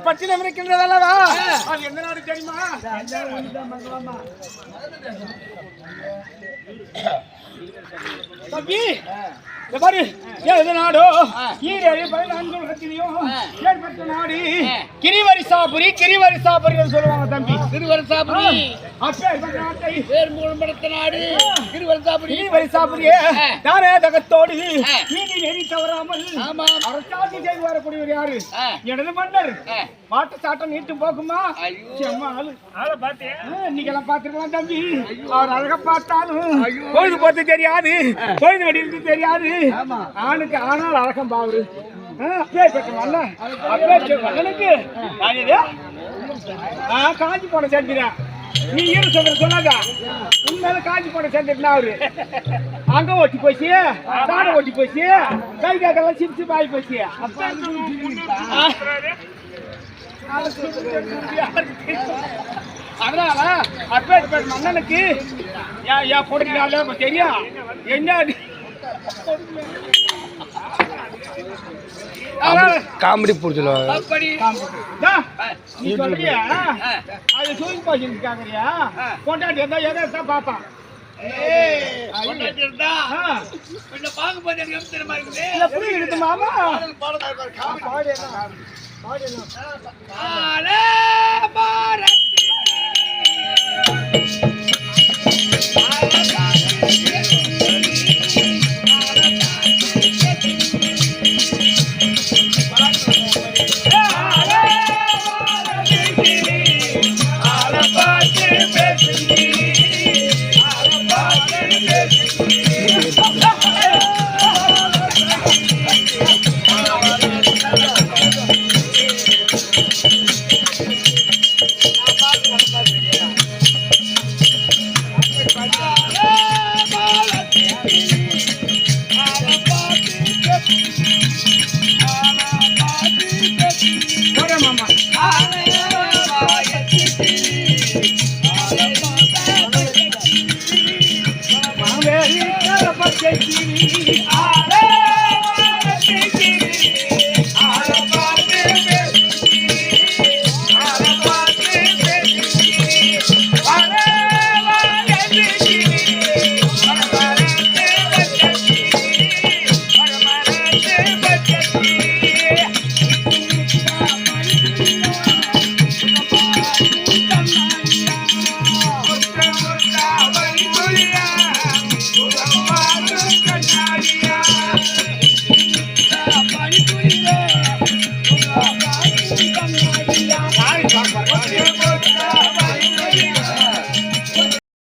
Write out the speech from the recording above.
பட்டினம் இருக்கின்றதல்லவா? அது எந்த நாடு தெரியுமா? தம்பி பாரு, நாடோ நாடு கிரிவரிசாபுரி. கிரிவரிசாபுரி சொல்லுவாங்க தம்பி. கிரிவரிசாபுரி நாடு. கிரிவரிசாபுரியே தானே தகத்தோடு நீதி நெறி தவறாமல் அரசாட்சி செய்து வரக்கூடியவர் யாரு? எனது மன்னர். மாட்டு சாட்டம் நீட்டு போக்குமா? இன்னைக்கெல்லாம் பாத்துருக்கலாம் தம்பி. அவர் அழகா பார்த்தாலும் பொழுது போட்டு தெரியாது, பொழுது வடிவு தெரியாது. ஆணுக்கு ஆனால் அழகம் பாவரு. மன்னனுக்கு காஞ்சி போன சேர்க்கிறேன். நீ ஈர சொல்ற சொல்லாதா? உண்மையில காஞ்சி போன சேர்ந்துட்டுனா அவரு அங்க ஓட்டி போச்சு, தாடை ஓட்டி போச்சு, கை காக்கெல்லாம் சிரிச்சு பாய் போச்சு. அதனால அப்பேற்பட்ட மன்னனுக்கு கொடுக்கிறாள் தெரியும். என்ன காமெடி புரிஞ்சுடுவாங்க. நீ சொல்றியா அது சூழ்ச்சி போச்சுக்காங்கறியா? கொண்டாட்டி இருந்தா எதை பாப்பான். மாமா